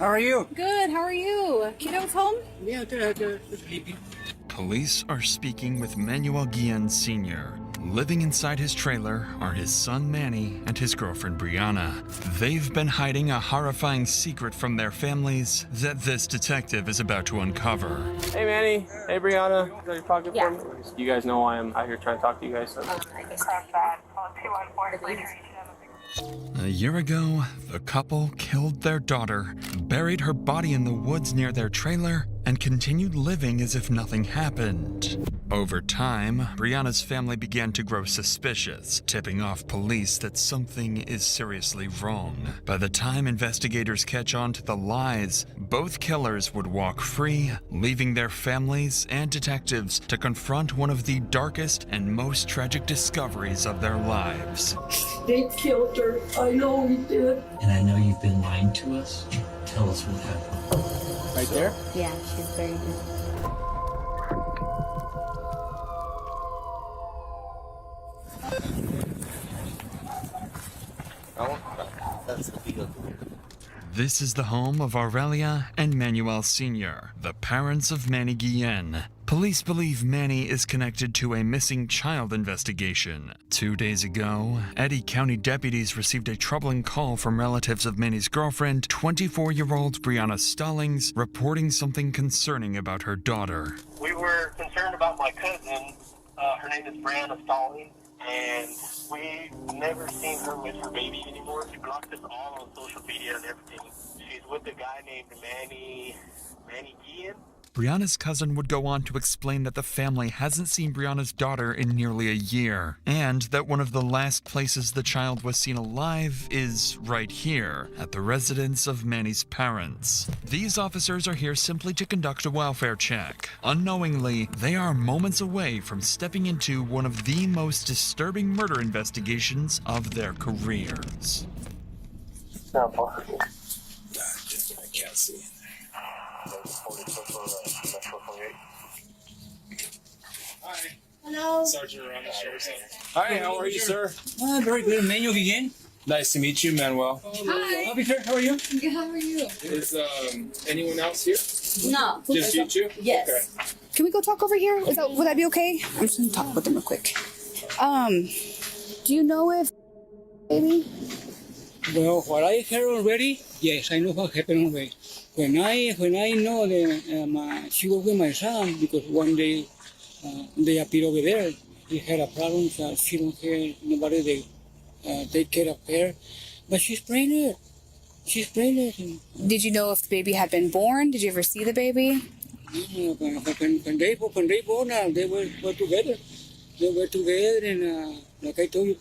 How are you? Good, how are you? Kiddo's home? Yeah, they're sleeping. Police are speaking with Manuel Guillen Sr. Living inside his trailer are his son Manny and his girlfriend Brianna. They've been hiding a horrifying secret from their families that this detective is about to uncover. Hey Manny, hey Brianna, is that your pocket for me? You guys know why I'm out here trying to talk to you guys? So. A year ago, the couple killed their daughter, buried her body in the woods near their trailer, and continued living as if nothing happened. Over time, Brianna's family began to grow suspicious, tipping off police that something is seriously wrong. By the time investigators catch on to the lies, both killers would walk free, leaving their families and detectives to confront one of the darkest and most tragic discoveries of their lives. They killed her. I know we did. And I know you've been lying to us. Tell us what happened. Right there? Yeah, she's very good. That's the deal. This is the home of Aurelia and Manuel Sr., the parents of Manny Guillen. Police believe Manny is connected to a missing child investigation. 2 days ago, Eddy County deputies received a troubling call from relatives of Manny's girlfriend, 24-year-old Brianna Stallings, reporting something concerning about her daughter. We were concerned about my cousin. Her name is Brianna Stallings, and we've never seen her with her baby anymore. She blocked us all on social media and everything. She's with a guy named Manny Guillen. Brianna's cousin would go on to explain that the family hasn't seen Brianna's daughter in nearly a year, and that one of the last places the child was seen alive is right here, at the residence of Manny's parents. These officers are here simply to conduct a welfare check. Unknowingly, they are moments away from stepping into one of the most disturbing murder investigations of their careers. No, I can't see. Hi. Hello. Sergeant around the sheriff's office. Hi, how are you, sir? Very good. Manuel Guillen. Nice to meet you, Manuel. Hi. Officer, how are you? Good, how are you? Is anyone else here? No. Just you two? Yes. Okay. Can we go talk over here? Would that be okay? I'm just gonna talk with them real quick. Do you know if baby? Well, what I heard already, yes, I know what happened already. When I know that she was with my son, because one day they appeared over there, he had a problem, so she don't have nobody to take care of her. But she's pregnant. She's pregnant. Did you know if the baby had been born? Did you ever see the baby? When they born, they were together. They were together, and like I told you,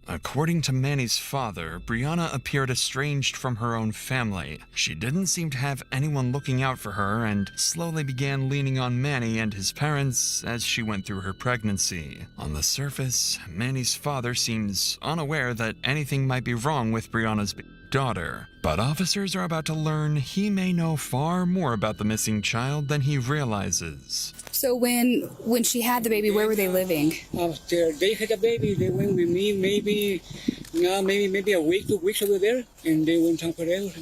According to Manny's father, Brianna appeared estranged from her own family. She didn't seem to have anyone looking out for her and slowly began leaning on Manny and his parents as she went through her pregnancy. On the surface, Manny's father seems unaware that anything might be wrong with Brianna's daughter, but officers are about to learn he may know far more about the missing child than he realizes. So when she had the baby, where were they living? After they had a baby, they went with me maybe a week, 2 weeks over there, and they went somewhere else.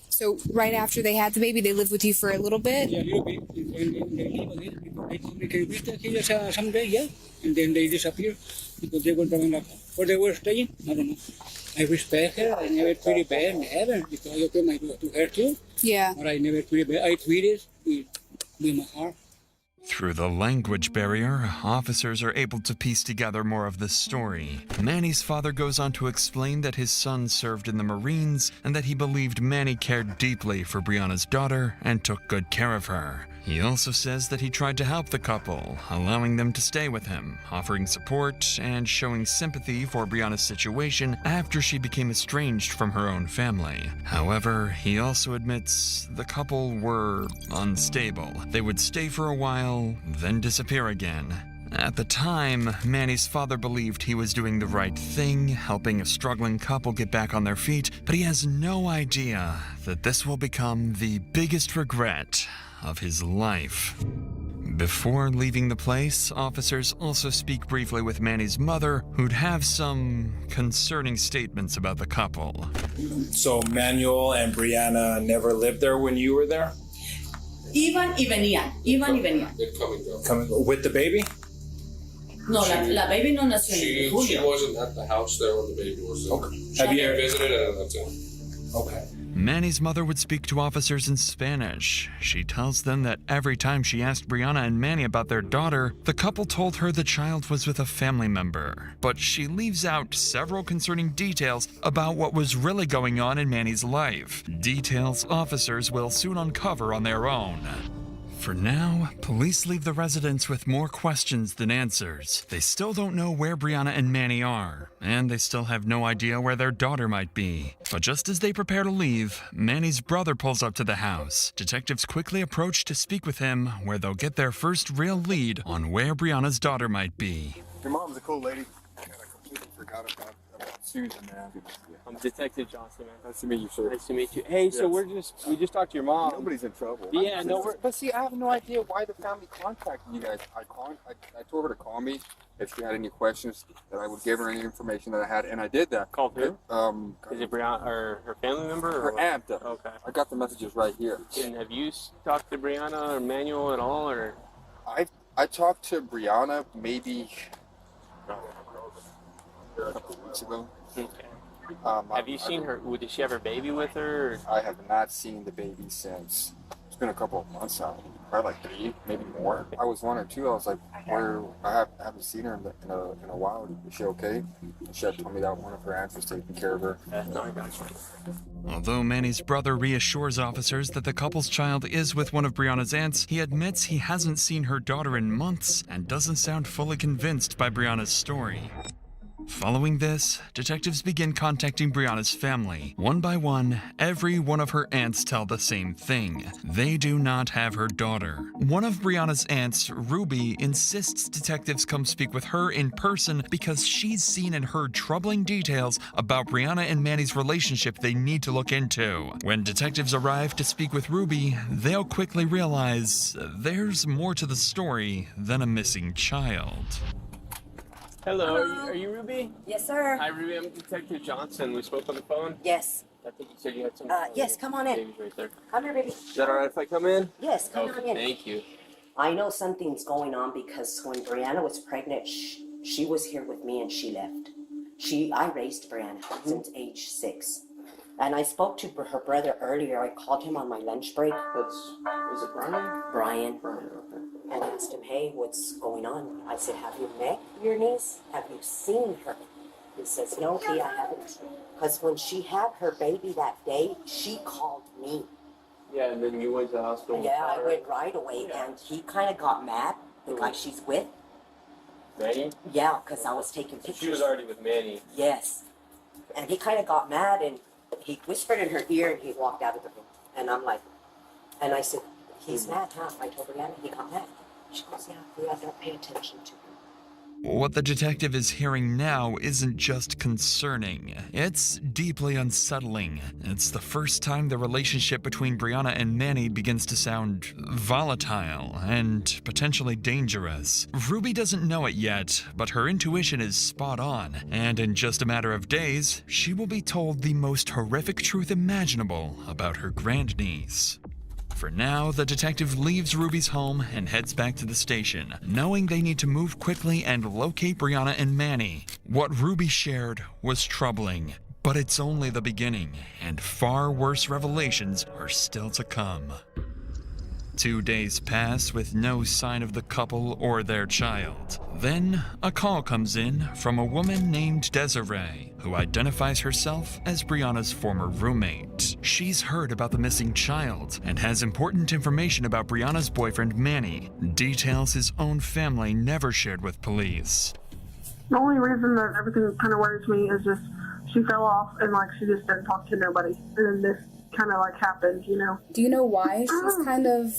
So right after they had the baby, they lived with you for a little bit? Yeah, a little bit. And they leave again because they told me they visit here someday, yeah. And then they disappear because they were coming up. Where they were staying, I don't know. I respect her. I never treated bad, never, because I opened my door to her too. Yeah. But I never treated bad. I treated with my heart. Through the language barrier, officers are able to piece together more of the story. Manny's father goes on to explain that his son served in the Marines and that he believed Manny cared deeply for Brianna's daughter and took good care of her. He also says that he tried to help the couple, allowing them to stay with him, offering support and showing sympathy for Brianna's situation after she became estranged from her own family. However, he also admits the couple were unstable. They would stay for a while, then disappear again. At the time, Manny's father believed he was doing the right thing, helping a struggling couple get back on their feet, but he has no idea that this will become the biggest regret of his life. Before leaving the place, officers also speak briefly with Manny's mother, who'd have some concerning statements about the couple. So Manuel and Brianna never lived there when you were there? Iban y venían. They'd come and go. Coming with the baby? No, la baby no nació en She julio. wasn't at the house there when the baby was there. Okay. She Have you ever visited and that's it. Okay. Manny's mother would speak to officers in Spanish. She tells them that every time she asked Brianna and Manny about their daughter, the couple told her the child was with a family member. But she leaves out several concerning details about what was really going on in Manny's life. Details officers will soon uncover on their own. For now, police leave the residence with more questions than answers. They still don't know where Brianna and Manny are, and they still have no idea where their daughter might be. But just as they prepare to leave, Manny's brother pulls up to the house. Detectives quickly approach to speak with him, where they'll get their first real lead on where Brianna's daughter might be. Your mom's a cool lady. I completely forgot about Susan, man. I'm Detective Johnson, man. Nice to meet you, sir. Nice to meet you. Hey, so we just talked to your mom. Nobody's in trouble. Yeah, no, But see, I have no idea why the family contacted you guys. I told her to call me if she had any questions, that I would give her any information that I had, and I did that. Called who? Is it Her Brianna or her family member? Or aunt. Okay. I got the messages right here. And have you talked to Brianna or Manuel at all, or? I talked to Brianna maybe a couple of weeks ago. Okay. Have you seen her? Did she have her baby with her? Or? I have not seen the baby since. It's been a couple of months now, probably like 3, maybe more. I was wondering too. I was like, I haven't seen her in a while. Is she okay? And she had told me that one of her aunts was taking care of her. No, I got you. Although Manny's brother reassures officers that the couple's child is with one of Brianna's aunts, he admits he hasn't seen her daughter in months and doesn't sound fully convinced by Brianna's story. Following this, detectives begin contacting Brianna's family. One by one, every one of her aunts tell the same thing. They do not have her daughter. One of Brianna's aunts, Ruby, insists detectives come speak with her in person because she's seen and heard troubling details about Brianna and Manny's relationship they need to look into. When detectives arrive to speak with Ruby, they'll quickly realize there's more to the story than a missing child. Hello. Are you Ruby? Yes, sir. Hi, Ruby. I'm Detective Johnson. We spoke on the phone. Yes. I think you said you had some. Yes, come on in. Baby's right there. Come here, baby. Is that all right if I come in? Yes, come Okay, on in. thank you. I know something's going on because when Brianna was pregnant, she was here with me and she left. I raised Brianna since age 6. And I spoke to her brother earlier. I called him on my lunch break. Is it Brian? Brian. Brian, okay. And asked him, hey, what's going on? I said, have you met your niece? Have you seen her? He says, no, I haven't. Because when she had her baby that day, she called me. Yeah, and then you went to the hospital. Yeah, I went right away, and he kind of got mad, the guy she's with. Manny? Yeah, because I was taking pictures. She was already with Manny. Yes. And he kind of got mad, and he whispered in her ear, and he walked out of the room. And I'm like, and I said, he's mad, huh? I told Brianna he got mad. She goes, yeah, don't pay attention to him. What the detective is hearing now isn't just concerning, it's deeply unsettling. It's the first time the relationship between Brianna and Manny begins to sound volatile and potentially dangerous. Ruby doesn't know it yet, but her intuition is spot on, and in just a matter of days, she will be told the most horrific truth imaginable about her grandniece. For now, the detective leaves Ruby's home and heads back to the station, knowing they need to move quickly and locate Brianna and Manny. What Ruby shared was troubling, but it's only the beginning, and far worse revelations are still to come. 2 days pass with no sign of the couple or their child. Then, a call comes in from a woman named Desiree, who identifies herself as Brianna's former roommate. She's heard about the missing child and has important information about Brianna's boyfriend Manny, details his own family never shared with police. The only reason that everything kind of worries me is just she fell off and she just didn't talk to nobody. And then this kind of happened, you know. Do you know why she's kind of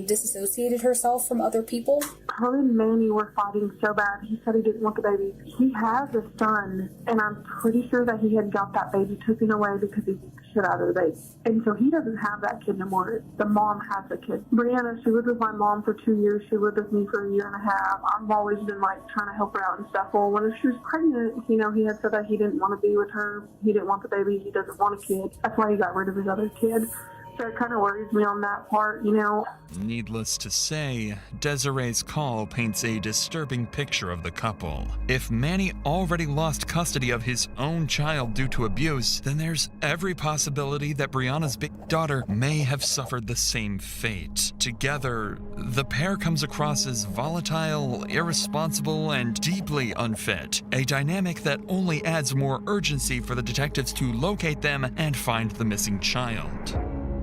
disassociated herself from other people? Her and Manny were fighting so bad. He said he didn't want the baby. He has a son, and I'm pretty sure that he had got that baby taken away because he shit out of the baby. And so he doesn't have that kid no more. The mom has the kid. Brianna, she lived with my mom for 2 years. She lived with me for a year and a half. I've always been like trying to help her out and stuff. Well, when she was pregnant, you know, he had said that he didn't want to be with her. He didn't want the baby. He doesn't want a kid. That's why he got rid of his other kid. So it kind of worries me on that part, you know. Needless to say, Desiree's call paints a disturbing picture of the couple. If Manny already lost custody of his own child due to abuse, then there's every possibility that Brianna's big daughter may have suffered the same fate. Together, the pair comes across as volatile, irresponsible, and deeply unfit, a dynamic that only adds more urgency for the detectives to locate them and find the missing child.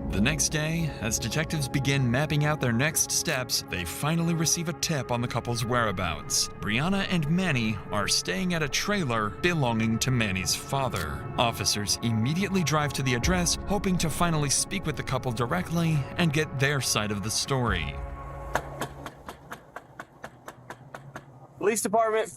The next day, as detectives begin mapping out their next steps, they finally receive a tip on the couple's whereabouts. Brianna and Manny are staying at a trailer belonging to Manny's father. Officers immediately drive to the address, hoping to finally speak with the couple directly and get their side of the story. Police department.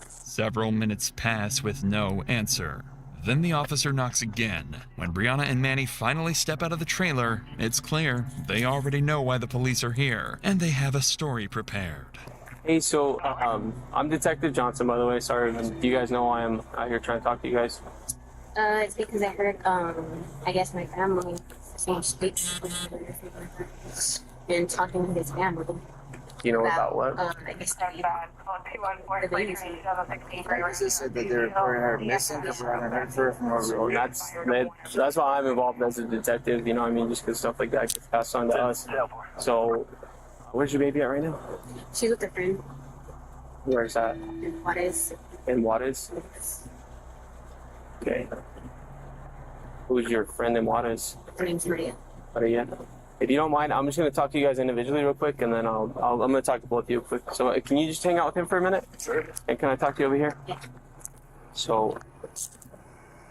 Several minutes pass with no answer. Then the officer knocks again. When Brianna and Manny finally step out of the trailer, it's clear they already know why the police are here, and they have a story prepared. Hey, so I'm Detective Johnson, by the way. Sorry, do you guys know why I'm out here trying to talk to you guys? It's because I heard, I guess my family saying speaks and talking to his family. You know about what? I guess the babies. She said that they reported her missing because we haven't heard from her. That's why I'm involved as a detective, you know what I mean? Just because stuff like that gets passed on to us. So, where's your baby at right now? She's with her friend. Where's that? In Juarez. In Juarez? Okay. Who's your friend in Juarez? Her name's Maria. Maria. If you don't mind, I'm just going to talk to you guys individually real quick, and then I'm going to talk to both of you quick. So can you just hang out with him for a minute? Sure. And can I talk to you over here? Yeah. So,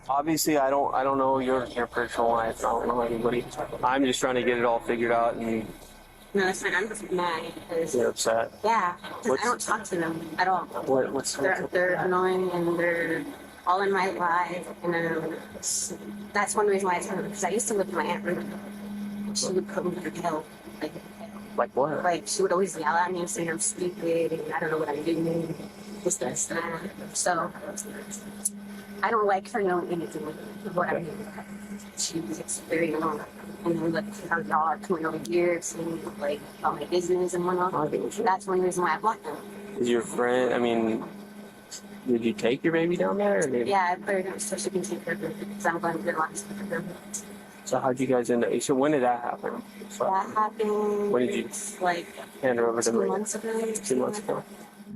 obviously, I don't know your personal life. I don't know anybody. I'm just trying to get it all figured out. And No, that's fine. I'm just mad because... You're upset? Yeah, because I don't talk to them at all. They're annoying and they're all in my life. And that's one reason why I told them, because I used to live with my aunt Ruth. She would put me through hell. Like what? Like, she would always yell at me and say I'm stupid and I don't know what I'm doing. This, that. So, I don't like her knowing anything of what I'm doing. She was very annoying. And then, like, y'all are coming over here saying, like, about my business and whatnot. That's one reason why I blocked them. Is your friend, I mean, did you take your baby down there? Or Yeah, I put her down so she can take her because I'm going to get lots of her. So how'd you guys end up? So when did that happen? That happened. When did you like hand her over to 2 months ago? 2 months ago.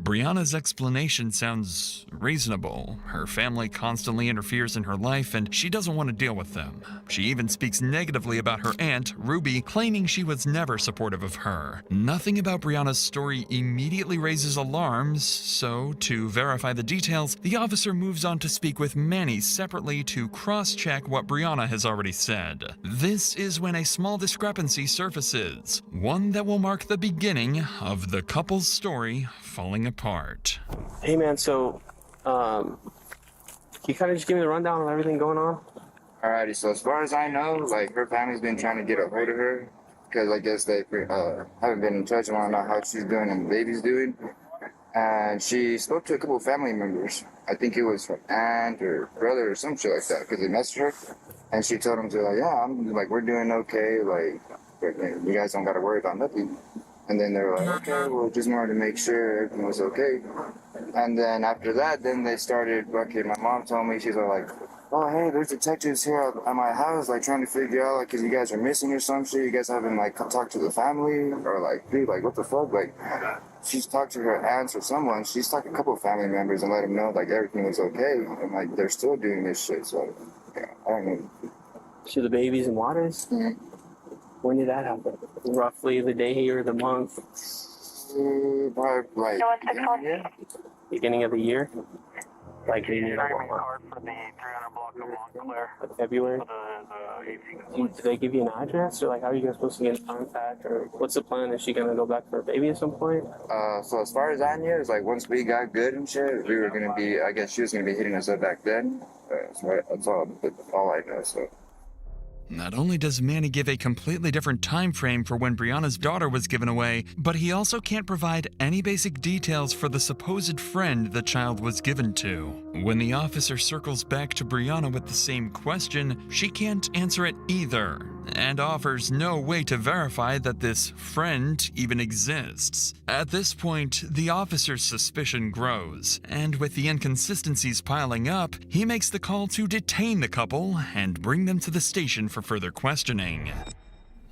Brianna's explanation sounds reasonable. Her family constantly interferes in her life, and she doesn't want to deal with them. She even speaks negatively about her aunt, Ruby, claiming she was never supportive of her. Nothing about Brianna's story immediately raises alarms, so to verify the details, the officer moves on to speak with Manny separately to cross-check what Brianna has already said. This is when a small discrepancy surfaces, one that will mark the beginning of the couple's story falling apart. Hey man, so can you kind of just give me the rundown of everything going on? Alrighty, so as far as I know, like, her family's been trying to get a hold of her because I guess they haven't been in touch and want to know how she's doing and the baby's doing. And she spoke to a couple of family members. I think it was her aunt or brother or some shit like that because they messaged her. And she told them to, like, yeah, we're doing okay. Like, you guys don't got to worry about nothing. And then they were like, okay, well, just wanted to make sure everything was okay. And then after that, then they started, okay, my mom told me, she's like, oh, hey, there's detectives here at my house, like, trying to figure out, like, because you guys are missing or some shit. You guys haven't, like, talked to the family? Or, like, dude, like, what the fuck? Like, she's talked to her aunts or someone. She's talked to a couple of family members and let them know, like, everything was okay. And, like, they're still doing this shit. So, yeah, I don't know. So the baby's in Juarez? Yeah. When did that happen? Roughly the day or the month? Probably, like, Beginning of the year? Like, you know, card for the 300 block of Montclair. February. For the 18th. Did they give you an address, or like how are you guys supposed to get in contact, or what's the plan? Is she gonna go back for her baby at some point? So as far as I knew, it's like once we got good and shit, we were gonna be. I guess she was gonna be hitting us up back then. So that's all I know. So. Not only does Manny give a completely different time frame for when Brianna's daughter was given away, but he also can't provide any basic details for the supposed friend the child was given to. When the officer circles back to Brianna with the same question, she can't answer it either, and offers no way to verify that this friend even exists. At this point, the officer's suspicion grows, and with the inconsistencies piling up, he makes the call to detain the couple and bring them to the station for further questioning.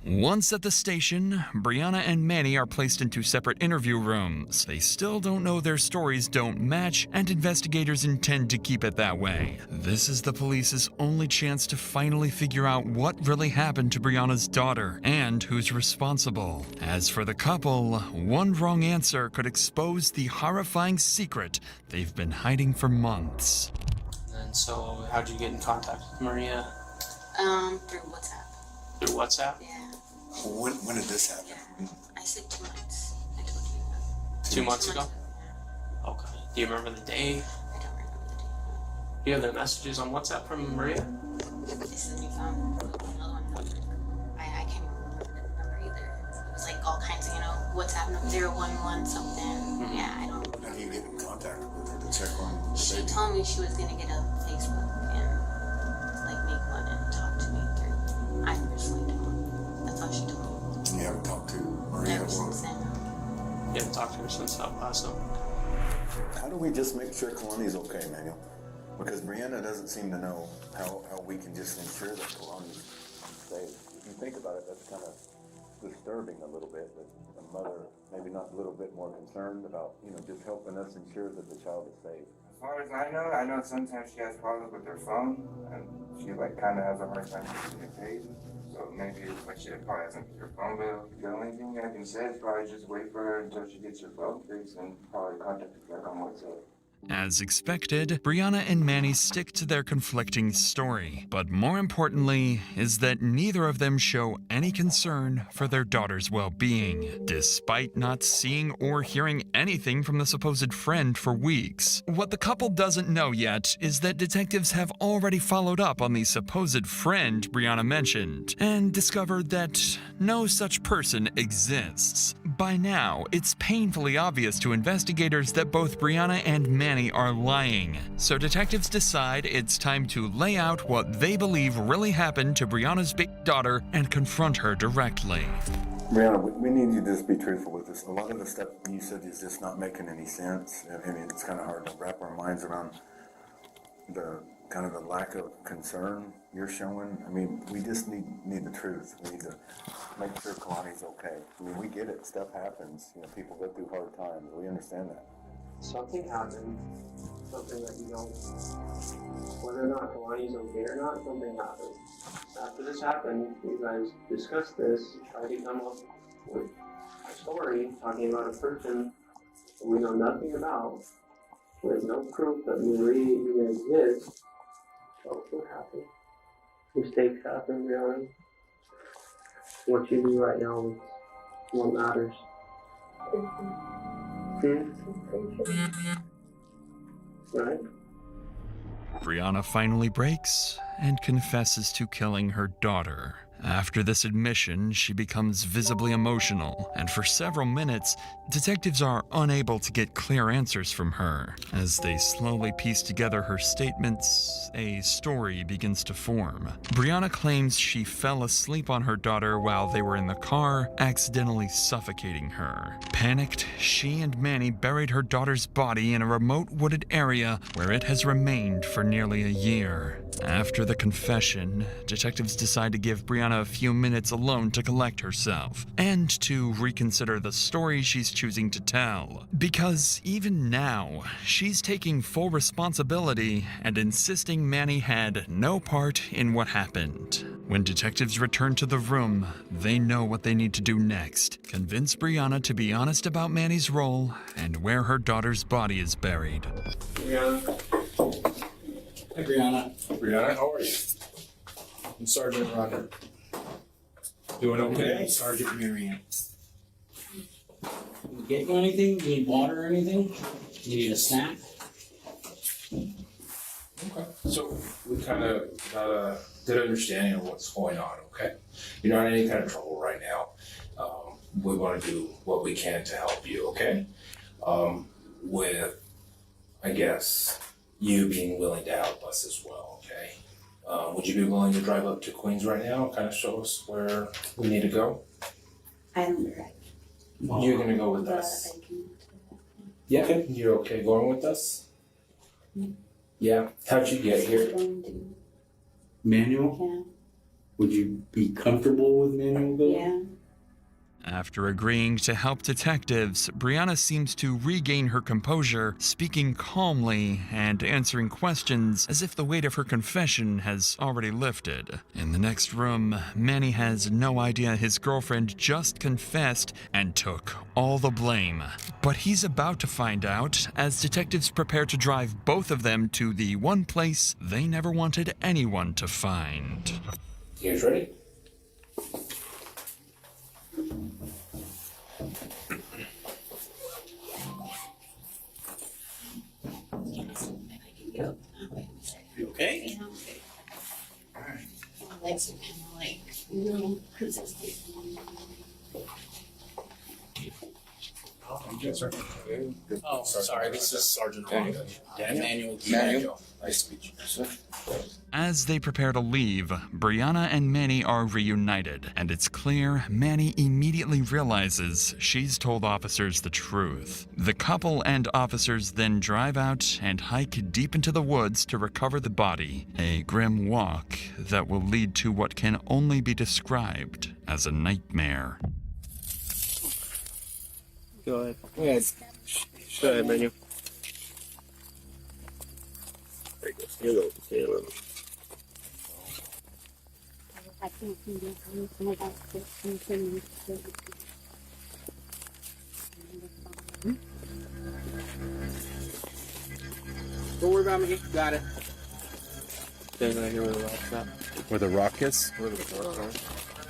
Once at the station, Brianna and Manny are placed into separate interview rooms. They still don't know their stories don't match, and investigators intend to keep it that way. This is the police's only chance to finally figure out what really happened to Brianna's daughter and who's responsible. As for the couple, one wrong answer could expose the horrifying secret they've been hiding for months. And so, how'd you get in contact with Maria? Through WhatsApp. Through WhatsApp? Yeah. When did this happen? I said 2 months. I told you. 2 months ago? Okay. Do you remember the day? I don't remember the day. Do you have the messages on WhatsApp from Maria? This is a new phone. Another one. I can't remember the number either. It was like all kinds of, WhatsApp number 011 something. Mm-hmm. Yeah, I don't. How do you get in contact with her to check on the She baby? told me she was gonna get a Facebook and make one and talk to me through. I personally don't. That's all she told me. And you haven't talked to Maria? Ever since then. You haven't talked to her since that last time? How do we just make sure Kalani's okay, Manuel? Because Brianna doesn't seem to know how we can just ensure that Kalani's safe. If you think about it, that's kind of disturbing a little bit, that a mother maybe not a little bit more concerned about, just helping us ensure that the child is safe. As far as I know sometimes she has problems with her phone, and she kind of has a hard time communicating. So maybe it's like she probably hasn't her phone bill. The only thing I can say is probably just wait for her until she gets her phone fixed and probably contact her on WhatsApp. As expected, Brianna and Manny stick to their conflicting story, but more importantly is that neither of them show any concern for their daughter's well-being, despite not seeing or hearing anything from the supposed friend for weeks. What the couple doesn't know yet is that detectives have already followed up on the supposed friend Brianna mentioned, and discovered that no such person exists. By now, it's painfully obvious to investigators that both Brianna and Manny are lying, so detectives decide it's time to lay out what they believe really happened to Brianna's big daughter and confront her directly. Brianna, we need you to just be truthful with us. A lot of the stuff you said is just not making any sense. I mean, it's kind of hard to wrap our minds around the kind of the lack of concern you're showing. I mean, we just need the truth. We need to make sure Kalani's okay. I mean, we get it. Stuff happens. People go through hard times. We understand that. Something happened. Something that you don't. Whether or not Kalani's okay or not, something happened. After this happened, you guys discussed this, tried to come up with a story talking about a person we know nothing about, with no proof that Marie even exists. So what happened? Mistakes happen, really. What you do right now is what matters. Right? Brianna finally breaks and confesses to killing her daughter. After this admission, she becomes visibly emotional, and for several minutes, detectives are unable to get clear answers from her. As they slowly piece together her statements, a story begins to form. Brianna claims she fell asleep on her daughter while they were in the car, accidentally suffocating her. Panicked, she and Manny buried her daughter's body in a remote wooded area where it has remained for nearly a year. After the confession, detectives decide to give Brianna a few minutes alone to collect herself, and to reconsider the story she's choosing to tell. Because even now, she's taking full responsibility and insisting Manny had no part in what happened. When detectives return to the room, they know what they need to do next. Convince Brianna to be honest about Manny's role and where her daughter's body is buried. Brianna, Hey, Brianna. Brianna, how are you? I'm Sergeant Rhonda. Doing okay? Sergeant Marion. Get you anything? You need water or anything? You need a snack? Okay. So we kind of got a good understanding of what's going on, okay? You're not in any kind of trouble right now. We want to do what we can to help you, okay? With, I guess, you being willing to help us as well, okay? Would you be willing to drive up to Queens right now and kind of show us where we need to go? I don't drive. You're going to go with us. Yeah, you're okay going with us? Yeah. How'd you get here? Manual? Yeah. Would you be comfortable with manual going? Yeah. After agreeing to help detectives, Brianna seems to regain her composure, speaking calmly and answering questions as if the weight of her confession has already lifted. In the next room, Manny has no idea his girlfriend just confessed and took all the blame. But he's about to find out as detectives prepare to drive both of them to the one place they never wanted anyone to find. You guys ready? You okay? My legs are kind of like, because it's Oh, sorry, this is Sergeant Rhonda. Daniel. Manuel. Nice to meet you. As they prepare to leave, Brianna and Manny are reunited, and it's clear Manny immediately realizes she's told officers the truth. The couple and officers then drive out and hike deep into the woods to recover the body, a grim walk that will lead to what can only be described as a nightmare. Go ahead. Yeah. Go ahead, Manuel. There you go. Stay a little. Stay a little. Don't worry about me. Got it. Stay right here where the rock's at. Where the rock is? Where the rock is.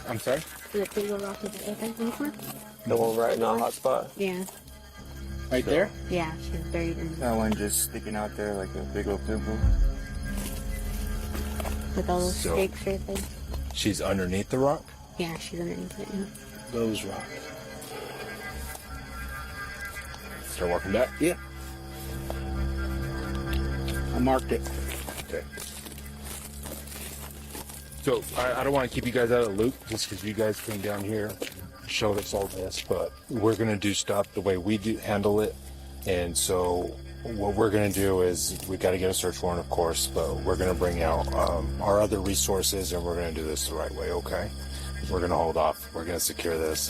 I'm sorry? The big rock is there. The one right in the hot spot. Yeah. Right there? Yeah, she's buried in That one just sticking out there like a big old pimple. with all those So- stakes right there. She's underneath the rock? Yeah, she's underneath it now. Those rocks. Start walking back? Yeah. I marked it. Okay. So I don't want to keep you guys out of the loop just because you guys came down here, showed us all this, but we're gonna do stuff the way we do handle it. And so what we're gonna do is we got to get a search warrant, of course, but we're gonna bring out our other resources and we're gonna do this the right way. Okay? We're gonna hold off. We're gonna secure this.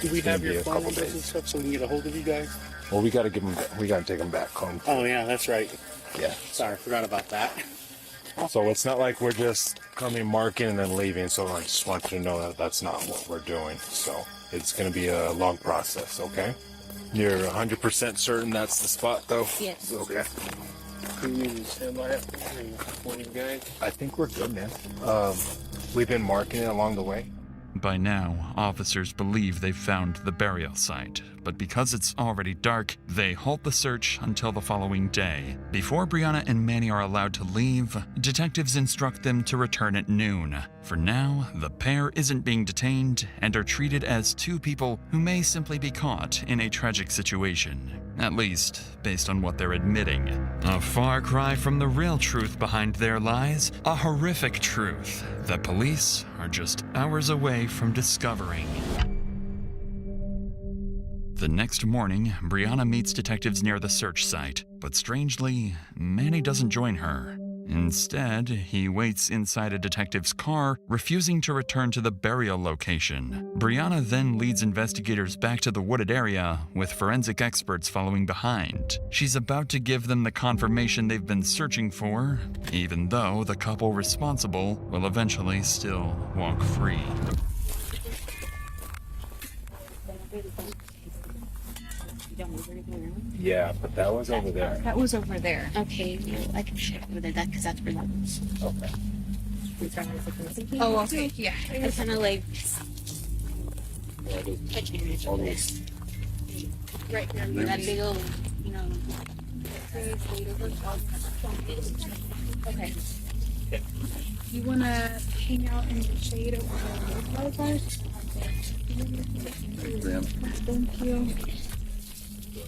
Do we It's gonna have be your a phone couple numbers and days. stuff so we can get a hold of you guys? Well, we got to give them. We got to take them back home. Oh, yeah, that's right. Yeah. Sorry, forgot about that. So it's not like we're just coming, marking, and then leaving. So I just want you to know that that's not what we're doing. So it's going to be a long process, okay? You're 100% certain that's the spot, though? Yes. Okay. Can you stand by it and point you guys? I think we're good, man. We've been marking it along the way. By now, officers believe they've found the burial site, but because it's already dark, they halt the search until the following day. Before Brianna and Manny are allowed to leave, detectives instruct them to return at noon. For now, the pair isn't being detained and are treated as two people who may simply be caught in a tragic situation. At least, based on what they're admitting. A far cry from the real truth behind their lies, a horrific truth that police are just hours away from discovering. The next morning, Brianna meets detectives near the search site, but strangely, Manny doesn't join her. Instead, he waits inside a detective's car, refusing to return to the burial location. Brianna then leads investigators back to the wooded area, with forensic experts following behind. She's about to give them the confirmation they've been searching for, even though the couple responsible will eventually still walk free. Don't move anything around. Yeah, but that was over there. That was over there. Okay, well, I can check over there, because that's where that was. Okay. Oh, okay. Yeah. I kind of like touching it over there. Right here. Where that big old, Okay. You want to hang out in the shade over the flowers? Thank you.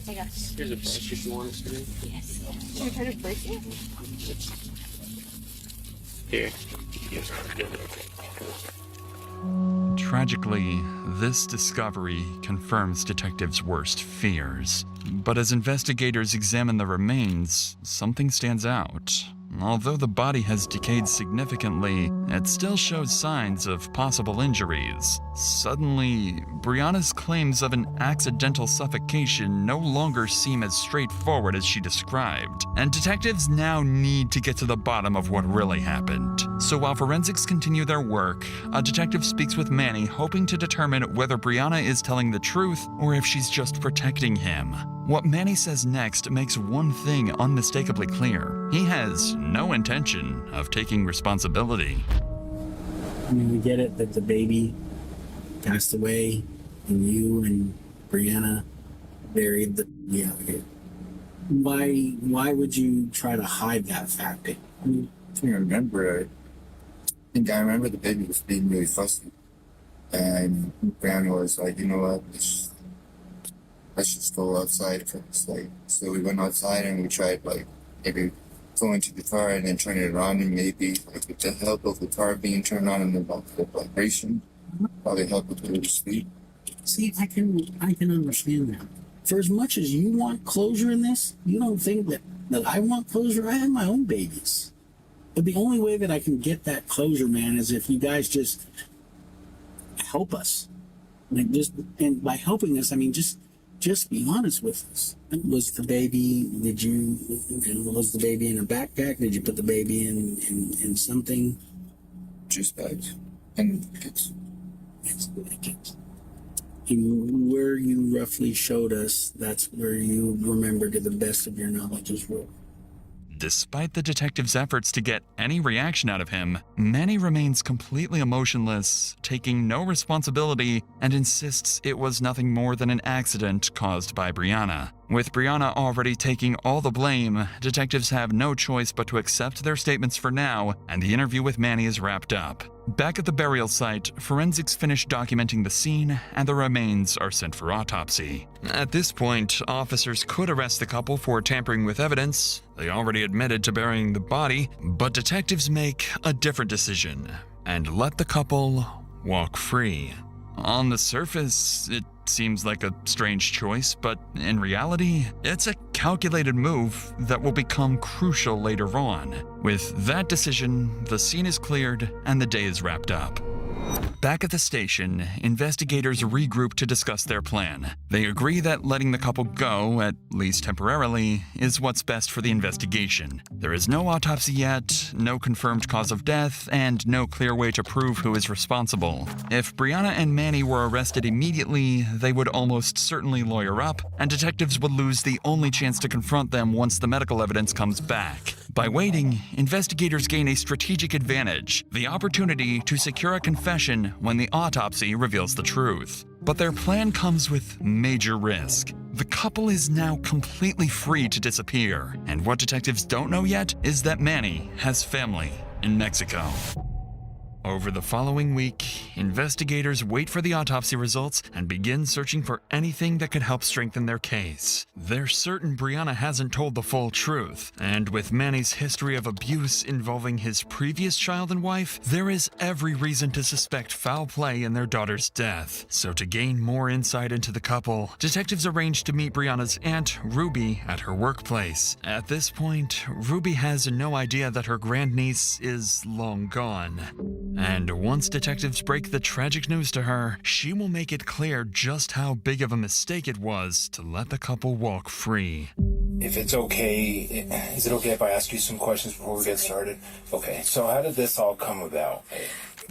I got it. Here's a brush if you want us to do. Yes. Should I try to break it? Here. Tragically, this discovery confirms detectives' worst fears. But as investigators examine the remains, something stands out. Although the body has decayed significantly, it still shows signs of possible injuries. Suddenly, Brianna's claims of an accidental suffocation no longer seem as straightforward as she described, and detectives now need to get to the bottom of what really happened. So while forensics continue their work, a detective speaks with Manny, hoping to determine whether Brianna is telling the truth or if she's just protecting him. What Manny says next makes one thing unmistakably clear. He has no intention of taking responsibility. I mean, we get it that the baby passed away and you and Brianna buried the alligator. Why would you try to hide that fact? I remember the baby was being really fussy. And Brianna was like, you know what, let's just go outside first. So we went outside and we tried maybe going to the car and then turning it on, and maybe with the help of the car being turned on and the vibration probably helped with her to sleep. See, I can understand that. For as much as you want closure in this, you don't think that I want closure. I have my own babies. But the only way that I can get that closure, man, is if you guys just help us. And by helping us, I mean just be honest with us. Was the baby in a backpack? Did you put the baby in something? Just bags. And kids. And where you roughly showed us, that's where you remember to the best of your knowledge as well. Despite the detective's efforts to get any reaction out of him, Manny remains completely emotionless, taking no responsibility, and insists it was nothing more than an accident caused by Brianna. With Brianna already taking all the blame, detectives have no choice but to accept their statements for now, and the interview with Manny is wrapped up. Back at the burial site, forensics finish documenting the scene, and the remains are sent for autopsy. At this point, officers could arrest the couple for tampering with evidence. They already admitted to burying the body, but detectives make a different decision and let the couple walk free. On the surface, it seems like a strange choice, but in reality, it's a calculated move that will become crucial later on. With that decision, the scene is cleared and the day is wrapped up. Back at the station, investigators regroup to discuss their plan. They agree that letting the couple go, at least temporarily, is what's best for the investigation. There is no autopsy yet, no confirmed cause of death, and no clear way to prove who is responsible. If Brianna and Manny were arrested immediately, they would almost certainly lawyer up, and detectives would lose the only chance to confront them once the medical evidence comes back. By waiting, investigators gain a strategic advantage, the opportunity to secure a confession when the autopsy reveals the truth. But their plan comes with major risk. The couple is now completely free to disappear, and what detectives don't know yet is that Manny has family in Mexico. Over the following week, investigators wait for the autopsy results and begin searching for anything that could help strengthen their case. They're certain Brianna hasn't told the full truth, and with Manny's history of abuse involving his previous child and wife, there is every reason to suspect foul play in their daughter's death. So to gain more insight into the couple, detectives arrange to meet Brianna's aunt, Ruby, at her workplace. At this point, Ruby has no idea that her grandniece is long gone. And once detectives break the tragic news to her, she will make it clear just how big of a mistake it was to let the couple walk free. If it's okay, is it okay if I ask you some questions before we get started? Okay, so how did this all come about?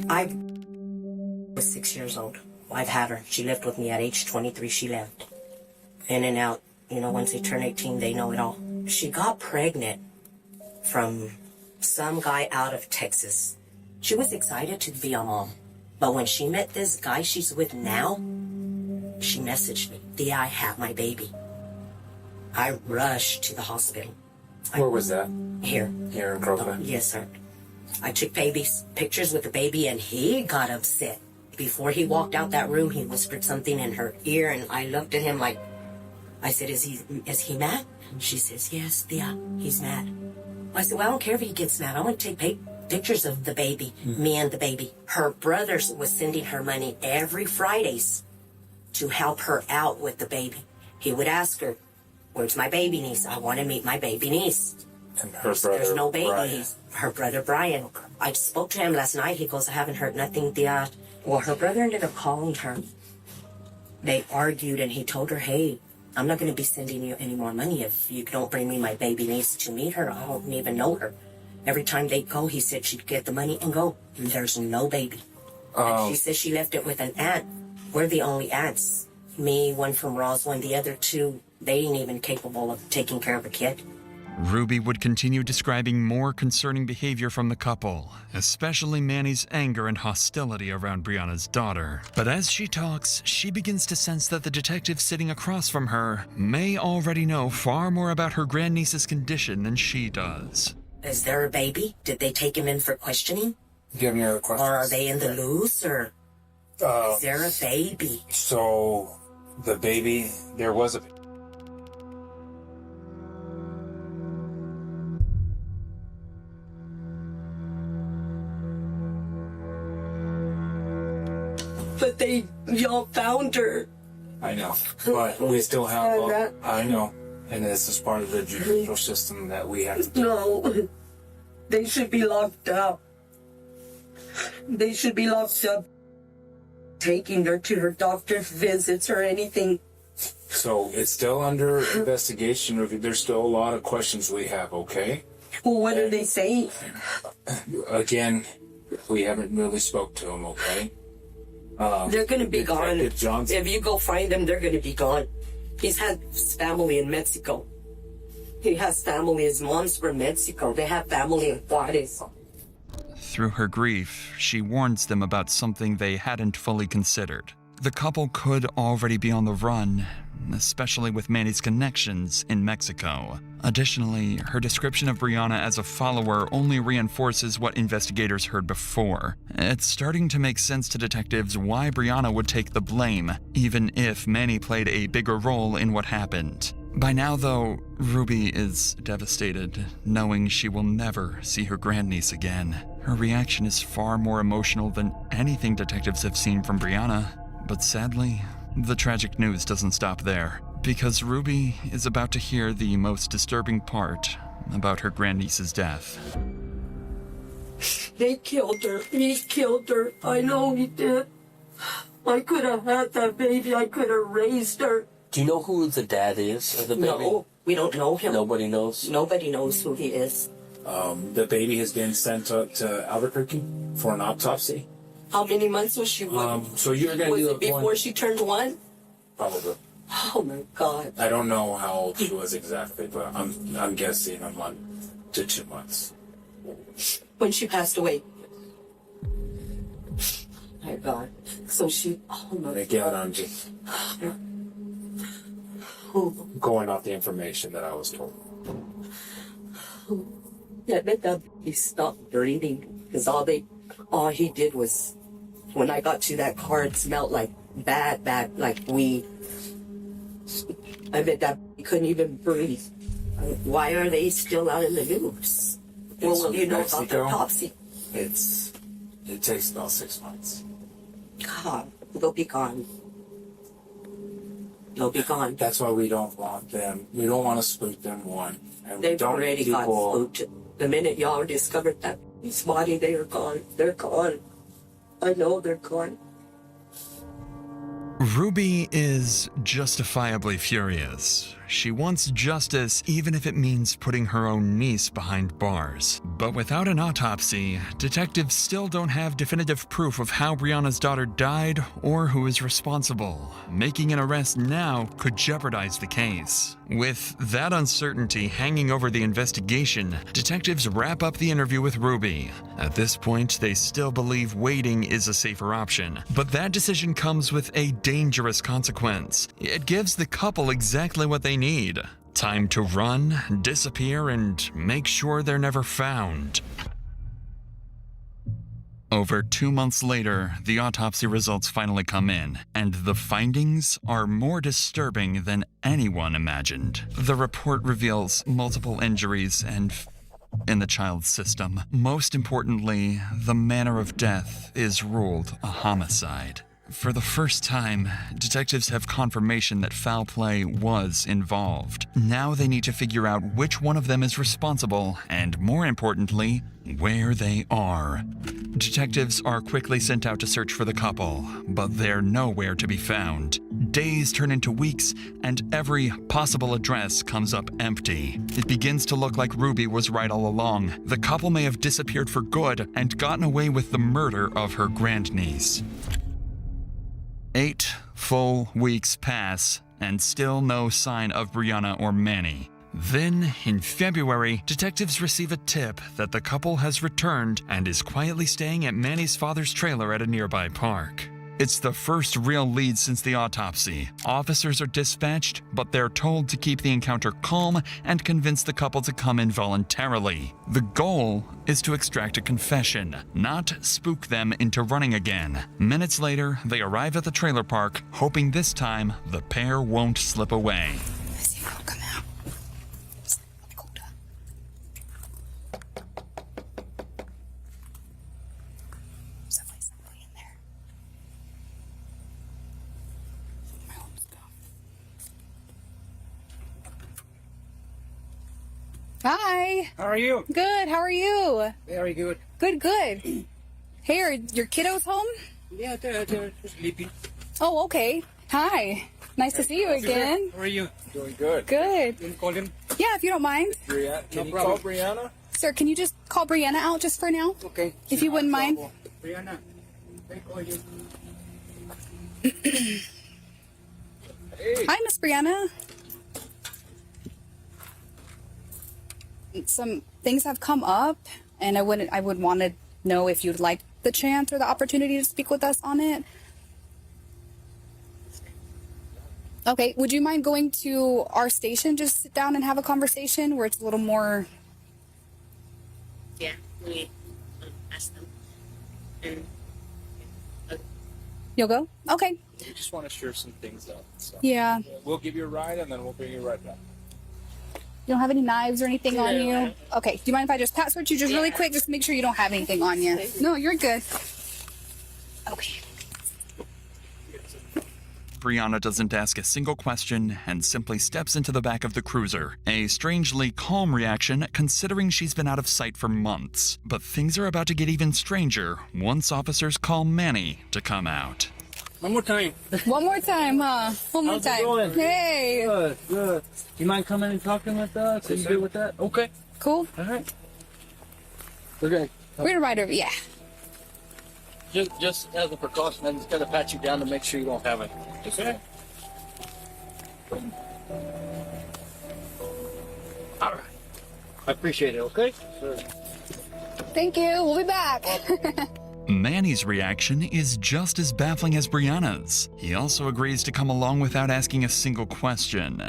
I was 6 years old. I've had her. She lived with me at age 23. She left. In and out You know, once they turn 18, they know it all. She got pregnant from some guy out of Texas. She was excited to be a mom. But when she met this guy she's with now, she messaged me, Thea, I have my baby. I rushed to the hospital. Where was that? Here. Here in Crowfoot? Yes, sir. I took pictures with the baby, and he got upset. Before he walked out that room, he whispered something in her ear, and I looked at him like, I said, is he mad? She says, yes, Thea, he's mad. I said, well, I don't care if he gets mad. I want to take pictures of the baby, me and the baby. Her brother was sending her money every Fridays to help her out with the baby. He would ask her, where's my baby niece? I want to meet my baby niece. And her brother, There's no baby Brian. niece. Her brother, Brian. I spoke to him last night. He goes, I haven't heard nothing, Thea. Well, her brother ended up calling her. They argued, and he told her, hey, I'm not going to be sending you any more money if you don't bring me my baby niece to meet her. I don't even know her. Every time they go, he said she'd get the money and go. And there's no baby. And she says she left it with an aunt. We're the only aunts. Me, one from Roswell, and the other two, they ain't even capable of taking care of a kid. Ruby would continue describing more concerning behavior from the couple, especially Manny's anger and hostility around Brianna's daughter. But as she talks, she begins to sense that the detective sitting across from her may already know far more about her grandniece's condition than she does. Is there a baby? Did they take him in for questioning? Do you have any other questions? Or are they in the loose, or is there a baby? So, the baby, there was a... But y'all found her. I know, but we still have... Yeah, I know, and this is part of the judicial system that we have to do. No, they should be locked up. They should be locked up. Taking her to her doctor's visits or anything. So, it's still under investigation. There's still a lot of questions we have, okay? Well, what are they saying? Again, we haven't really spoke to them, okay? They're going to be gone. Johnson. If you go find them, they're going to be gone. He's had family in Mexico. He has family. His mom's from Mexico. They have family in Juarez. Through her grief, she warns them about something they hadn't fully considered. The couple could already be on the run, especially with Manny's connections in Mexico. Additionally, her description of Brianna as a follower only reinforces what investigators heard before. It's starting to make sense to detectives why Brianna would take the blame, even if Manny played a bigger role in what happened. By now, though, Ruby is devastated, knowing she will never see her grandniece again. Her reaction is far more emotional than anything detectives have seen from Brianna. But sadly, the tragic news doesn't stop there, because Ruby is about to hear the most disturbing part about her grandniece's death. They killed her. He killed her. I know he did. I could have had that baby. I could have raised her. Do you know who the dad is of the baby? No, we don't know him. Nobody knows? Nobody knows who he is. The baby has been sent up to Albuquerque for an autopsy. How many months was she? So you're going to do it before she turned 1? Probably. Oh my God. I don't know how old she was exactly, but I'm guessing a month to 2 months. When she passed away. My God. So she. Oh my Again, God. I'm just going off the information that I was told. Yeah, that he stopped breathing because all he did was, when I got to that car, it smelled like bad, like weed. I bet that he couldn't even breathe. Why are they still out in the news? Well, you know about the Mexico. autopsy. It takes about 6 months. God, they'll be gone. They'll be gone. That's why we don't want them. We don't want to spook them, one. And we They've don't already got spooked. The minute y'all discovered that his body, they are gone. They're gone. I know they're gone. Ruby is justifiably furious. she wants justice even if it means putting her own niece behind bars. But without an autopsy, detectives still don't have definitive proof of how Brianna's daughter died or who is responsible. Making an arrest now could jeopardize the case. With that uncertainty hanging over the investigation, detectives wrap up the interview with Ruby. At this point, they still believe waiting is a safer option, but that decision comes with a dangerous consequence. It gives the couple exactly what they need: time to run, disappear, and make sure they're never found. Over 2 months later, the autopsy results finally come in, and the findings are more disturbing than anyone imagined. The report reveals multiple injuries in the child's system. Most importantly, the manner of death is ruled a homicide. For the first time, detectives have confirmation that foul play was involved. Now they need to figure out which one of them is responsible, and more importantly, where they are. Detectives are quickly sent out to search for the couple, but they're nowhere to be found. Days turn into weeks, and every possible address comes up empty. It begins to look like Ruby was right all along. The couple may have disappeared for good and gotten away with the murder of her grandniece. 8 full weeks pass, and still no sign of Brianna or Manny. Then, in February, detectives receive a tip that the couple has returned and is quietly staying at Manny's father's trailer at a nearby park. It's the first real lead since the autopsy. Officers are dispatched, but they're told to keep the encounter calm and convince the couple to come in voluntarily. The goal is to extract a confession, not spook them into running again. Minutes later, they arrive at the trailer park, hoping this time the pair won't slip away. Hi. How are you? Good. How are you? Very good. Good, good. Hey, are your kiddos home? Yeah, they're sleeping. Oh, okay. Hi. Nice to see you again. How are you? Doing good. Good. Can you call him? Yeah, if you don't mind. Brianna, No can you problem. call Brianna? Sir, can you just call Brianna out just for now? Okay. If you wouldn't mind. Brianna, I call you. Hi, Miss Brianna. Some things have come up, and I would want to know if you'd like the chance or the opportunity to speak with us on it. Okay, would you mind going to our station, just sit down and have a conversation where it's a little more... Yeah, we ask them. And You'll go? Okay. We just want to share some things out. So. Yeah. We'll give you a ride and then we'll bring you right back. You don't have any knives or anything on you? Okay, do you mind if I just pat search you just really quick, just to make sure you don't have anything on you? No, you're good. Okay. Brianna doesn't ask a single question and simply steps into the back of the cruiser. A strangely calm reaction considering she's been out of sight for months. But things are about to get even stranger once officers call Manny to come out. One more time. One more time, huh? One more How's it time. going? Hey. Good, good. You mind coming and talking with us? Are you good with that? Okay. Cool. All right. Okay. We're right over, yeah. Just as a precaution, I'm just gonna pat you down to make sure you don't have it. Okay. All right. I appreciate it, okay? Sure. Thank you. We'll be back. Manny's reaction is just as baffling as Brianna's. He also agrees to come along without asking a single question.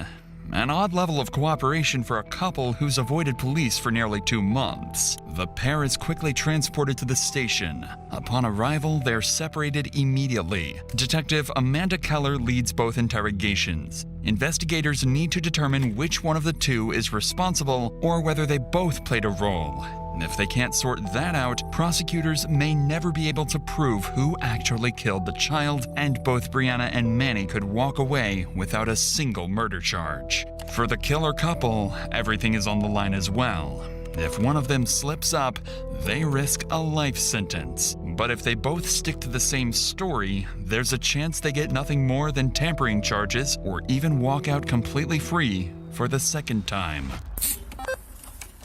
An odd level of cooperation for a couple who's avoided police for nearly 2 months. The pair is quickly transported to the station. Upon arrival, they're separated immediately. Detective Amanda Keller leads both interrogations. Investigators need to determine which one of the two is responsible or whether they both played a role. If they can't sort that out, prosecutors may never be able to prove who actually killed the child, and both Brianna and Manny could walk away without a single murder charge. For the killer couple, everything is on the line as well. If one of them slips up, they risk a life sentence. But if they both stick to the same story, there's a chance they get nothing more than tampering charges or even walk out completely free for the second time.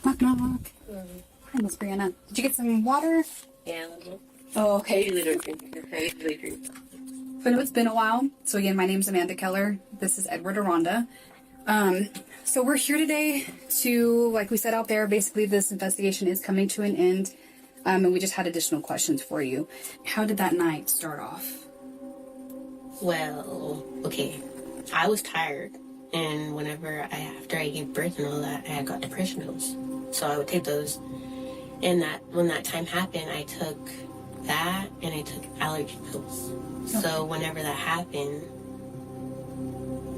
Knock, knock. Hi, Miss Brianna. Did you get some water? Yeah. Oh, okay. I I know it's been a while. So again, my name's Amanda Keller. This is Edward Aranda. So we're here today to, like we said out there, basically this investigation is coming to an end. And we just had additional questions for you. How did that night start off? Well, okay. I was tired. And after I gave birth and all that, I got depression pills. So I would take those. And when that time happened, I took that and I took allergy pills. Okay. So whenever that happened,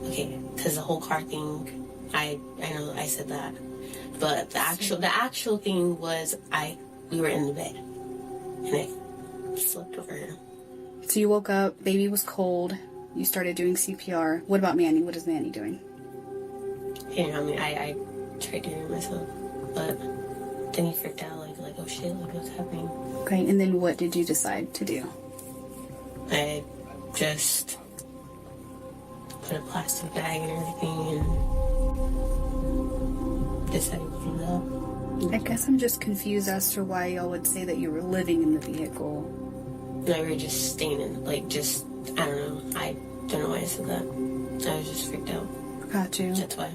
okay, because the whole car thing, I know I said that, but the actual thing was we were in the bed and I slept over here. So you woke up, baby was cold, you started doing CPR. What about Manny? What is Manny doing? I tried doing it myself, but then he freaked out, like oh shit, like what's happening? Okay, and then what did you decide to do? I just put a plastic bag and everything and decided to do that. I guess I'm just confused as to why y'all would say that you were living in the vehicle. No, we were just staying in, I don't know. I don't know why I said that. I was just freaked out. Got you. That's why.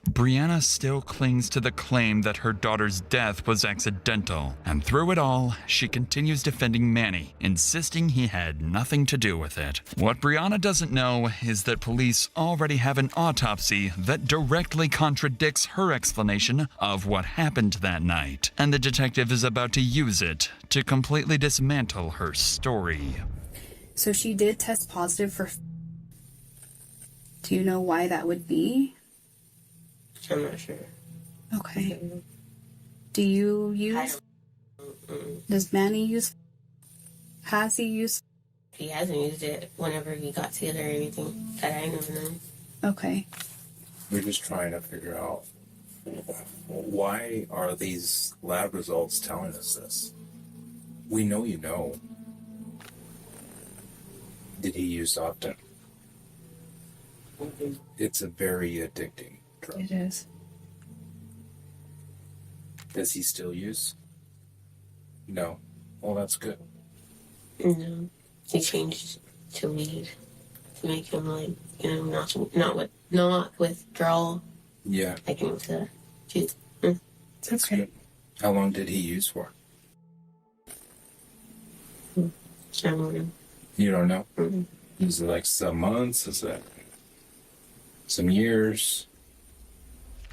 Brianna still clings to the claim that her daughter's death was accidental, and through it all, she continues defending Manny, insisting he had nothing to do with it. What Brianna doesn't know is that police already have an autopsy that directly contradicts her explanation of what happened that night, and the detective is about to use it to completely dismantle her story. So she did test positive for... Do you know why that would be? I'm not sure. Okay. Do you use... Does Manny use... Has he used... He hasn't used it whenever we got together or anything that I know. Okay. We're just trying to figure out why are these lab results telling us this? We know you know. Did he use often? It's a very addicting drug. It is. Does he still use? No. Well, that's good. No. He changed to weed to make him not withdrawal. Yeah. I can to That's good. How long did he use for? I don't know. You don't know? Mm-hmm. Is it like some months? Is it some years?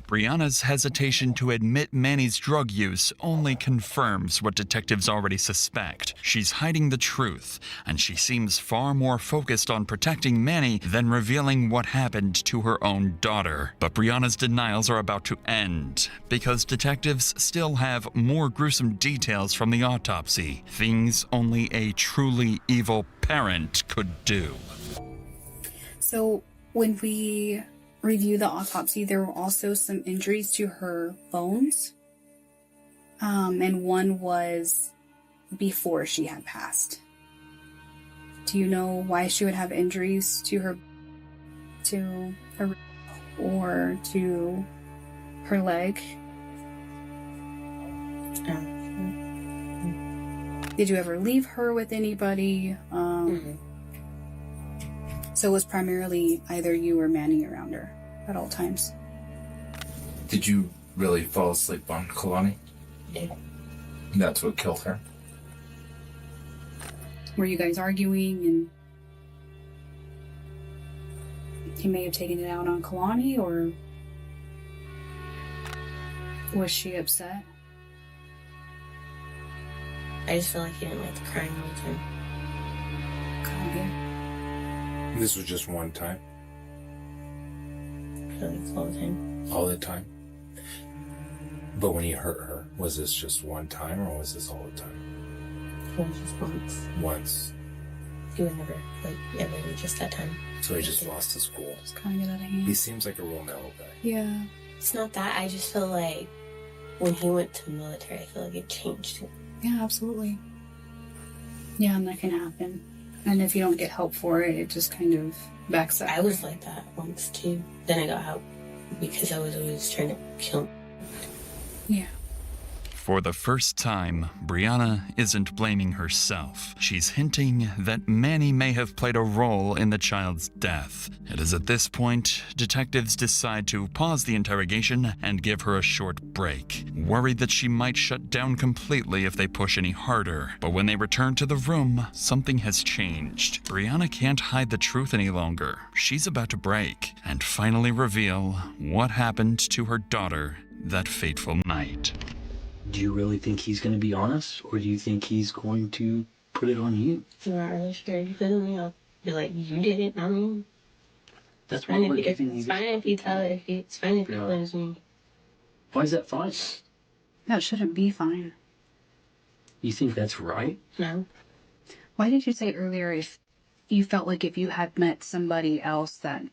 Brianna's hesitation to admit Manny's drug use only confirms what detectives already suspect. She's hiding the truth, and she seems far more focused on protecting Manny than revealing what happened to her own daughter. But Brianna's denials are about to end, because detectives still have more gruesome details from the autopsy, things only a truly evil parent could do. So when we review the autopsy, there were also some injuries to her bones. And one was before she had passed. Do you know why she would have injuries to her or to her leg? Did you ever leave her with anybody? So it was primarily either you or Manny around her at all times. Did you really fall asleep on Kalani? Yeah. That's what killed her? Were you guys arguing and he may have taken it out on Kalani, or was she upset? I just feel like he didn't like the crying all the time. This was just one time? I feel like it's all the time. All the time? But when he hurt her, was this just one time or was this all the time? It was just once. Once? He would never, ever, just that time. So he just lost his cool. It's kind of out of hand. He seems like a real mellow guy. Yeah. It's not that. I just feel like when he went to the military, I feel like it changed him. Yeah, absolutely. Yeah, and that can happen. And if you don't get help for it, it just kind of backs up. I was like that once too. Then I got help because I was always trying to kill. Yeah. For the first time, Brianna isn't blaming herself. She's hinting that Manny may have played a role in the child's death. It is at this point, detectives decide to pause the interrogation and give her a short break, worried that she might shut down completely if they push any harder. But when they return to the room, something has changed. Brianna can't hide the truth any longer. She's about to break and finally reveal what happened to her daughter that fateful night. Do you really think he's going to be honest, or do you think he's going to put it on you? I'm not really sure because I'll be like, you did it, not me. That's It's fine what we're if giving it's you. fine if you tell it. It's fine if you tell it me. Why is that fine? That shouldn't be fine. You think that's right? No. Why did you say earlier if you felt like if you had met somebody else that...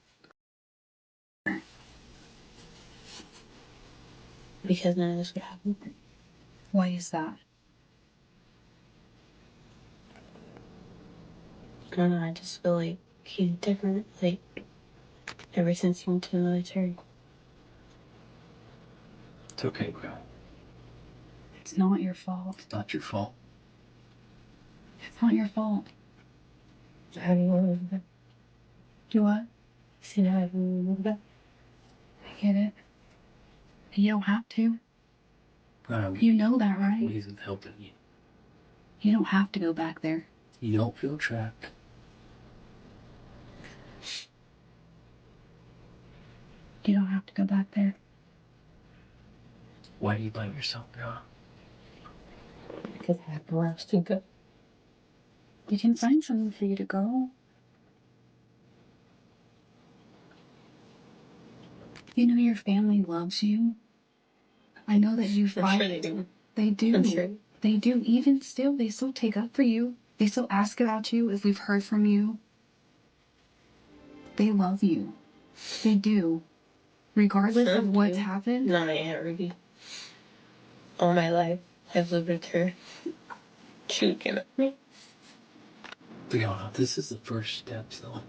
Because none of this would happen. Why is that? I don't know, I just feel like he's different, like, ever since he went to the military. It's okay, bro. It's not your fault. It's not your fault. It's not your fault. How do you want to move back? Do what? See, how do you move back? I get it. You don't have to. Bro, You know that, right? ways of helping you. You don't have to go back there. You don't feel trapped. You don't have to go back there. Why do you blame yourself, bro? Because I have nowhere else to go. You can find somewhere for you to go. You know your family loves you. I know that you fight. I'm sure they do. They do. I'm sure. They do. Even still, they still take up for you. They still ask about you if we've heard from you. They love you. They do. Regardless of what's happened. Not yet, Ruby. All my life, I've lived with her. She came at me. Brianna, this is the first step, though.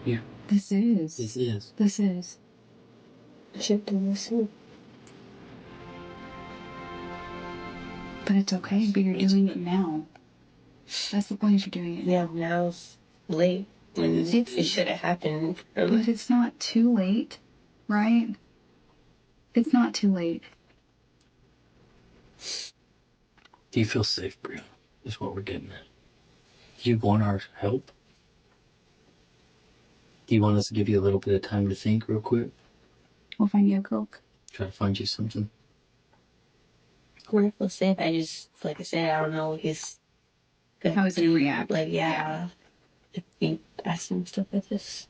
Yeah. This is. This is. This is. I should do this soon. But it's okay, but you're doing it now. That's the point, you're doing it now. Yeah, now it's late. And it should have happened earlier. But it's not too late, right? It's not too late. Do you feel safe, Brianna? Is what we're getting at. Do you want our help? Do you want us to give you a little bit of time to think real quick? We'll find you a Coke. Try to find you something. When I feel safe, I just, like I said, I don't know if he's How he's gonna react. Like, yeah. If he asks him stuff like this.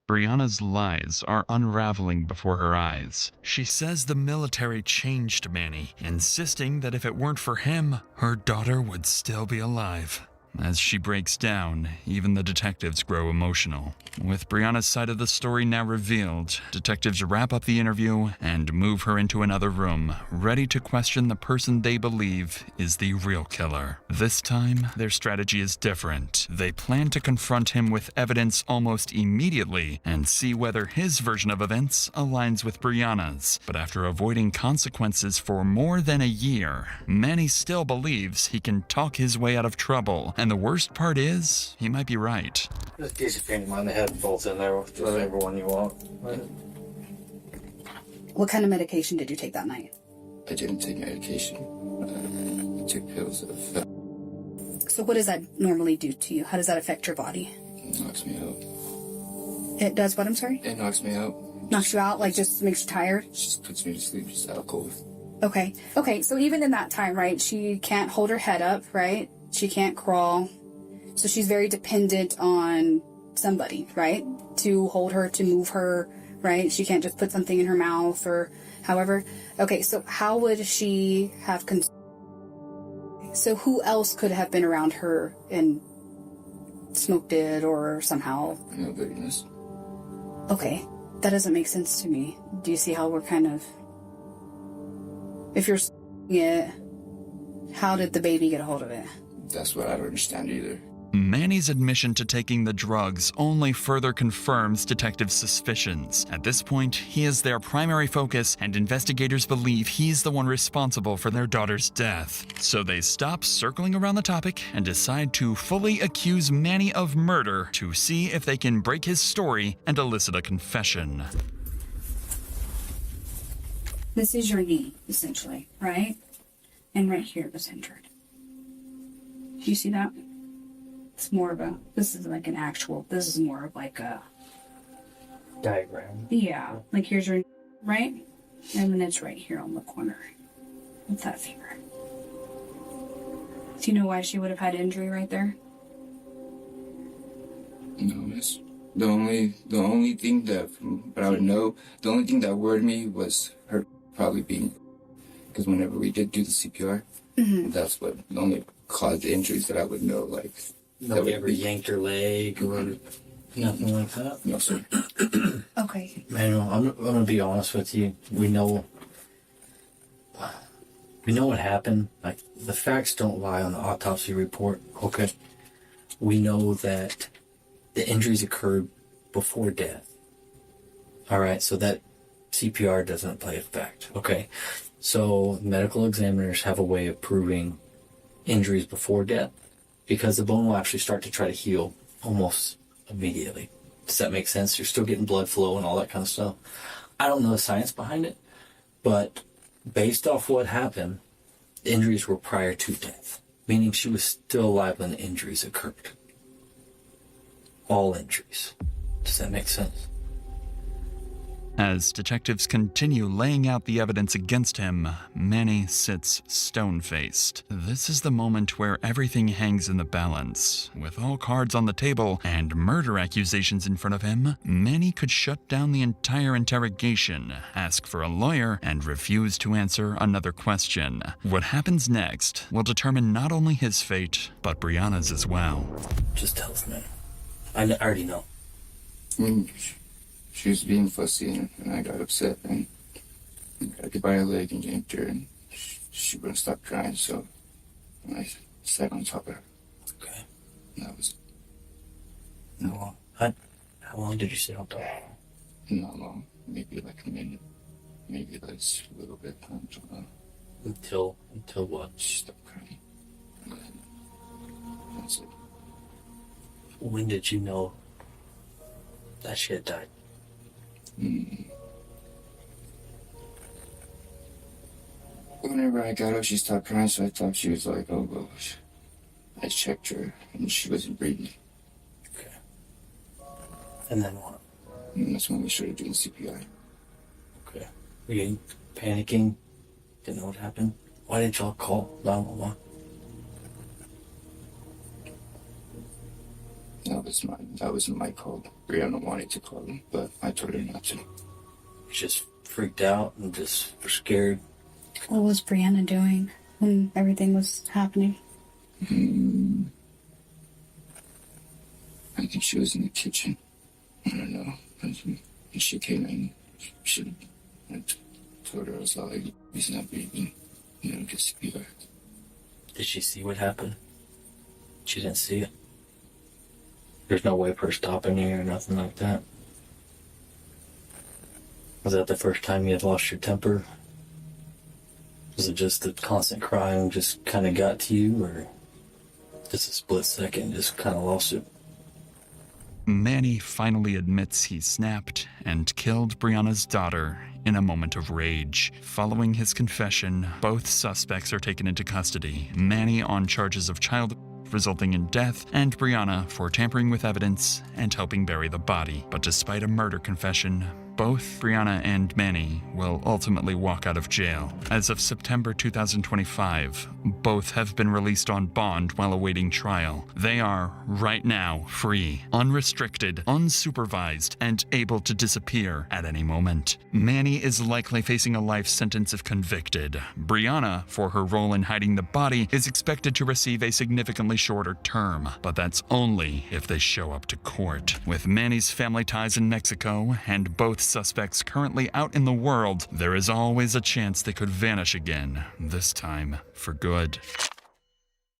Brianna's lies are unraveling before her eyes. She says the military changed Manny, insisting that if it weren't for him, her daughter would still be alive. As she breaks down, even the detectives grow emotional. With Brianna's side of the story now revealed, detectives wrap up the interview and move her into another room, ready to question the person they believe is the real killer. This time, their strategy is different. They plan to confront him with evidence almost immediately and see whether his version of events aligns with Brianna's. But after avoiding consequences for more than a year, Manny still believes he can talk his way out of trouble. And the worst part is, he might be right. Just get your paint mine. They have both in there with whatever one you want. What kind of medication did you take that night? I didn't take medication. I took pills that So what does that normally do to you? How does that affect your body? It knocks me out. It does what, I'm sorry? It knocks me out. Knocks you out, like just makes you tired? Just puts me to sleep, just out cold. Okay. Okay, so even in that time, right, she can't hold her head up, right? She can't crawl. So she's very dependent on somebody, right? To hold her, to move her, right? She can't just put something in her mouth or however. Okay, so how would she have... So who else could have been around her and smoked it or somehow... No goodness. Okay, that doesn't make sense to me. Do you see how we're kind of... If you're it... How did the baby get a hold of it? That's what I don't understand either. Manny's admission to taking the drugs only further confirms detectives' suspicions. At this point, he is their primary focus, and investigators believe he's the one responsible for their daughter's death. So they stop circling around the topic and decide to fully accuse Manny of murder to see if they can break his story and elicit a confession. This is your knee, essentially, right? And right here it was injured. Do you see that? It's more of a, this is like an actual, this is more of like a diagram. Yeah, like here's your, right? And then it's right here on the corner with that finger. Do you know why she would have had injury right there? No, miss. The only thing that, from what I would know, the only thing that worried me was her probably being, because whenever we did do the CPR, that's what only caused the injuries that I would know, like. Nobody ever yanked her leg or nothing like that? No, sir. Okay. Manuel, I'm going to be honest with you. We know what happened. Like, the facts don't lie on the autopsy report, okay? We know that the injuries occurred before death. All right, so that CPR doesn't play a fact, okay? So medical examiners have a way of proving injuries before death, because the bone will actually start to try to heal almost immediately. Does that make sense? You're still getting blood flow and all that kind of stuff. I don't know the science behind it, but based off what happened, the injuries were prior to death, meaning she was still alive when the injuries occurred. All injuries. Does that make sense? As detectives continue laying out the evidence against him, Manny sits stone-faced. This is the moment where everything hangs in the balance. With all cards on the table and murder accusations in front of him, Manny could shut down the entire interrogation, ask for a lawyer, and refuse to answer another question. What happens next will determine not only his fate, but Brianna's as well. Just tell us, man. I already know. She was being fussy, and I got upset, and I could buy her leg and yanked her, and she wouldn't stop crying, so I sat on top of her. Okay. And that was it. How long did you sit on top of her? Not long. Maybe like a minute. Maybe less, a little bit. Until what? She stopped crying. And then that's it. When did you know that she had died? Whenever I got up, she stopped crying, so I thought she was like, oh, well, I checked her, and she wasn't breathing. Okay. And then what? And that's when we started doing CPR. Okay. Were you panicking? Didn't know what happened? Why did y'all call 911? That was my call. Brianna wanted to call him, but I told her not to. You just freaked out and just were scared. What was Brianna doing when everything was happening? I think she was in the kitchen. I don't know. And she came in. I told her, I was like, he's not breathing. Get CPR. Did she see what happened? She didn't see it. There's no way for her stopping you or nothing like that. Was that the first time you had lost your temper? Was it just the constant crying just kind of got to you, or just a split second just kind of lost it? Manny finally admits he snapped and killed Brianna's daughter in a moment of rage. Following his confession, both suspects are taken into custody. Manny on charges of child resulting in death, and Brianna for tampering with evidence and helping bury the body. But despite a murder confession, both Brianna and Manny will ultimately walk out of jail. As of September 2025, both have been released on bond while awaiting trial. They are, right now, free, unrestricted, unsupervised, and able to disappear at any moment. Manny is likely facing a life sentence if convicted. Brianna, for her role in hiding the body, is expected to receive a significantly shorter term, but that's only if they show up to court. With Manny's family ties in Mexico and both With suspects currently out in the world, there is always a chance they could vanish again, this time for good.